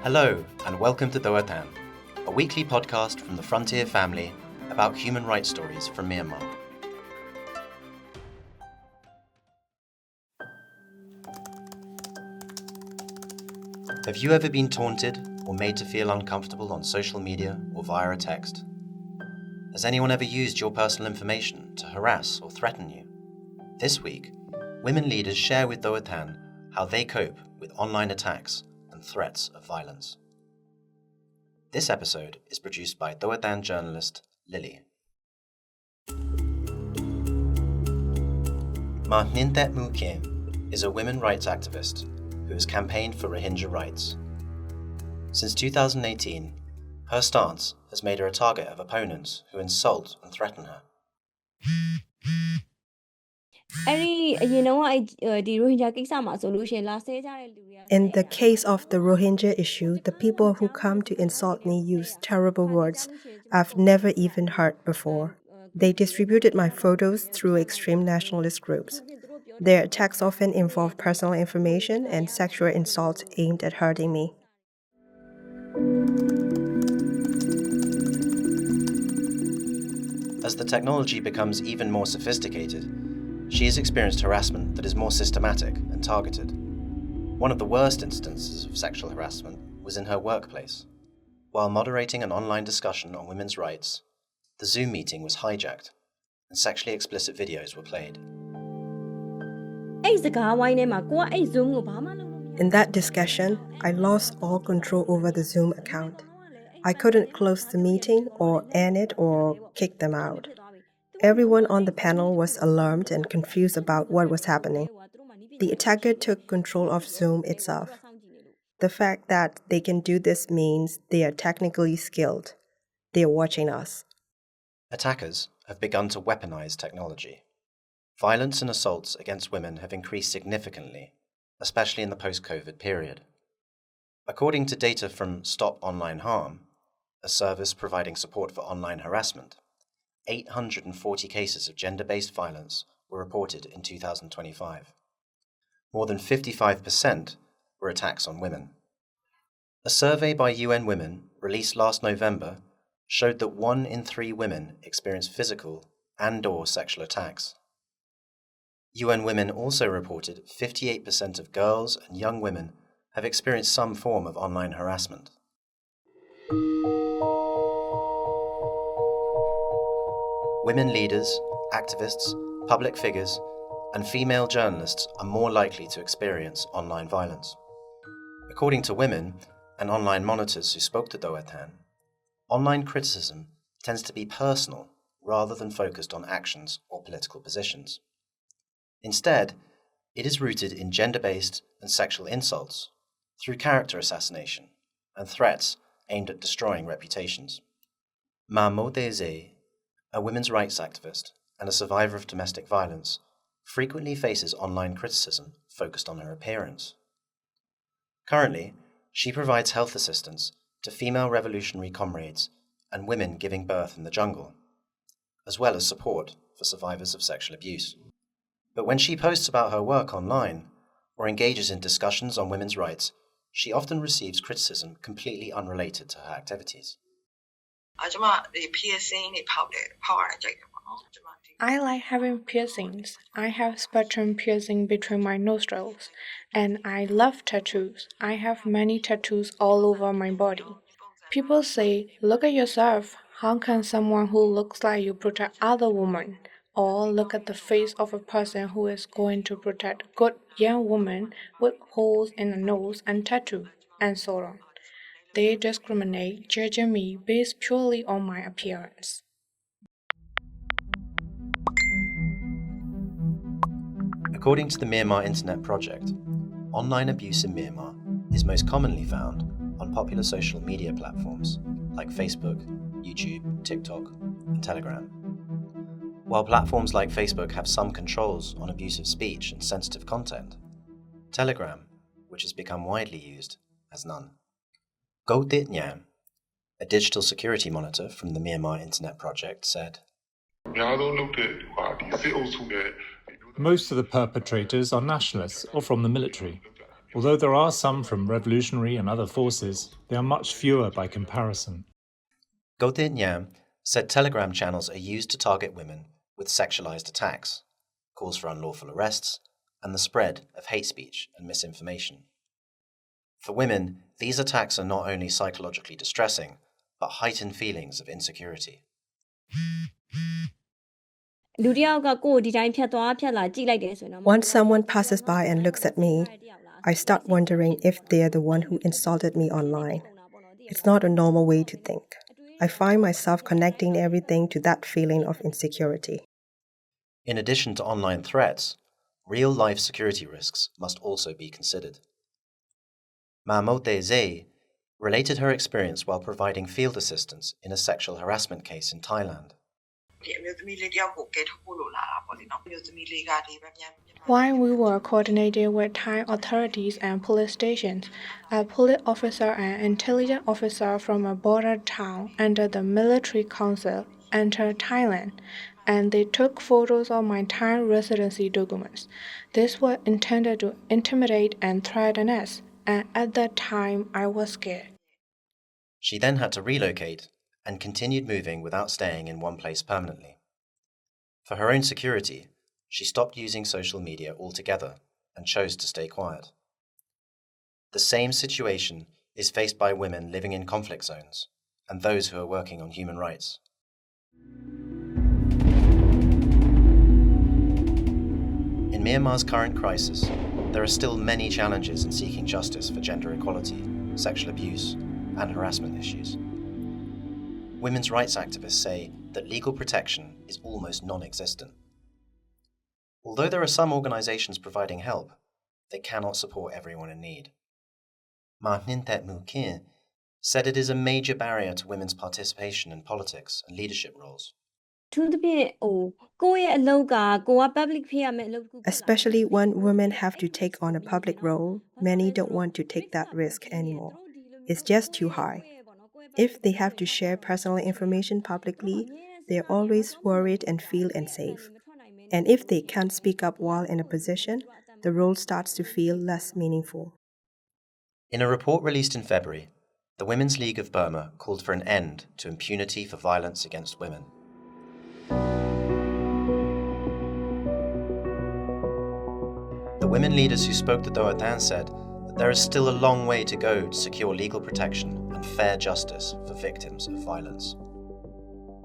Hello, and welcome to Doatan, a weekly podcast from the Frontier family about human rights stories from Myanmar. Have you ever been taunted or made to feel uncomfortable on social media or via a text? Has anyone ever used your personal information to harass or threaten you? This week, women leaders share with Doatan how they cope with online attacks and threats of violence. This episode is produced by Doatan journalist Lily. Ma Nintet Mu Kim is a women's rights activist who has campaigned for Rohingya rights. Since 2018, her stance has made her a target of opponents who insult and threaten her. In the case of the Rohingya issue, the people who come to insult me use terrible words I've never even heard before. They distributed my photos through extreme nationalist groups. Their attacks often involve personal information and sexual insults aimed at hurting me. As the technology becomes even more sophisticated, she has experienced harassment that is more systematic and targeted. One of the worst instances of sexual harassment was in her workplace. While moderating an online discussion on women's rights, the Zoom meeting was hijacked and sexually explicit videos were played. In that discussion, I lost all control over the Zoom account. I couldn't close the meeting or end it or kick them out. Everyone on the panel was alarmed and confused about what was happening. The attacker took control of Zoom itself. The fact that they can do this means they are technically skilled. They are watching us. Attackers have begun to weaponize technology. Violence and assaults against women have increased significantly, especially in the post-COVID period. According to data from Stop Online Harm, a service providing support for online harassment, 840 cases of gender-based violence were reported in 2025. More than 55% were attacks on women. A survey by UN Women, released last November, showed that 1 in 3 women experience physical and/or sexual attacks. UN Women also reported 58% of girls and young women have experienced some form of online harassment. Women leaders, activists, public figures, and female journalists are more likely to experience online violence. According to women and online monitors who spoke to Doatan, online criticism tends to be personal rather than focused on actions or political positions. Instead, it is rooted in gender-based and sexual insults, through character assassination, and threats aimed at destroying reputations. Ma Modeze, a women's rights activist and a survivor of domestic violence, frequently faces online criticism focused on her appearance. Currently, she provides health assistance to female revolutionary comrades and women giving birth in the jungle, as well as support for survivors of sexual abuse. But when she posts about her work online or engages in discussions on women's rights, she often receives criticism completely unrelated to her activities. I like having piercings. I have spectrum piercing between my nostrils, and I love tattoos. I have many tattoos all over my body. People say, "Look at yourself. How can someone who looks like you protect other women?" Or look at the face of a person who is going to protect a good young woman with holes in the nose and tattoo, and so on. They discriminate, judging me based purely on my appearance. According to the Myanmar Internet Project, online abuse in Myanmar is most commonly found on popular social media platforms like Facebook, YouTube, TikTok, and Telegram. While platforms like Facebook have some controls on abusive speech and sensitive content, Telegram, which has become widely used, has none. Go Dit Nyam, a digital security monitor from the Myanmar Internet Project, said, Most of the perpetrators are nationalists or from the military. Although there are some from revolutionary and other forces, they are much fewer by comparison. Goh Nyam said Telegram channels are used to target women with sexualized attacks, calls for unlawful arrests, and the spread of hate speech and misinformation. For women, these attacks are not only psychologically distressing, but heighten feelings of insecurity. Once someone passes by and looks at me, I start wondering if they're the one who insulted me online. It's not a normal way to think. I find myself connecting everything to that feeling of insecurity. In addition to online threats, real-life security risks must also be considered. Mahmoud Zay related her experience while providing field assistance in a sexual harassment case in Thailand. While we were coordinating with Thai authorities and police stations, a police officer and intelligence officer from a border town under the military council entered Thailand, and they took photos of my Thai residency documents. This was intended to intimidate and threaten us, and at that time I was scared. She then had to relocate and continued moving without staying in one place permanently. For her own security, she stopped using social media altogether and chose to stay quiet. The same situation is faced by women living in conflict zones and those who are working on human rights. In Myanmar's current crisis, there are still many challenges in seeking justice for gender equality, sexual abuse, and harassment issues. Women's rights activists say that legal protection is almost non-existent. Although there are some organizations providing help, they cannot support everyone in need. Ma Nintet Mu Kin said it is a major barrier to women's participation in politics and leadership roles. Especially when women have to take on a public role, many don't want to take that risk anymore. It's just too high. If they have to share personal information publicly, they're always worried and feel unsafe. And if they can't speak up while in a position, the role starts to feel less meaningful. In a report released in February, the Women's League of Burma called for an end to impunity for violence against women. The women leaders who spoke to Doa Tan said that there is still a long way to go to secure legal protection and fair justice for victims of violence.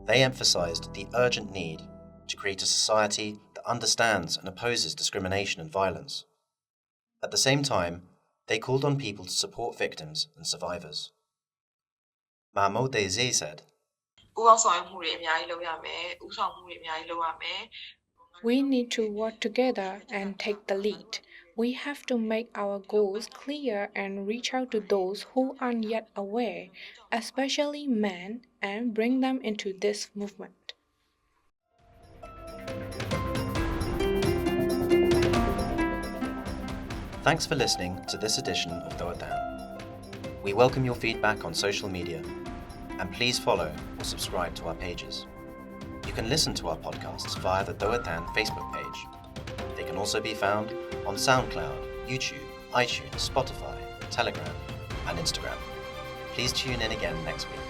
They emphasized the urgent need to create a society that understands and opposes discrimination and violence. At the same time, they called on people to support victims and survivors. Mahmoud Zay said, We need to work together and take the lead. We have to make our goals clear and reach out to those who aren't yet aware, especially men, and bring them into this movement. Thanks for listening to this edition of Doa Tan. We welcome your feedback on social media, and please follow or subscribe to our pages. You can listen to our podcasts via the Doa Tan Facebook page. They can also be found on SoundCloud, YouTube, iTunes, Spotify, Telegram, and Instagram. Please tune in again next week.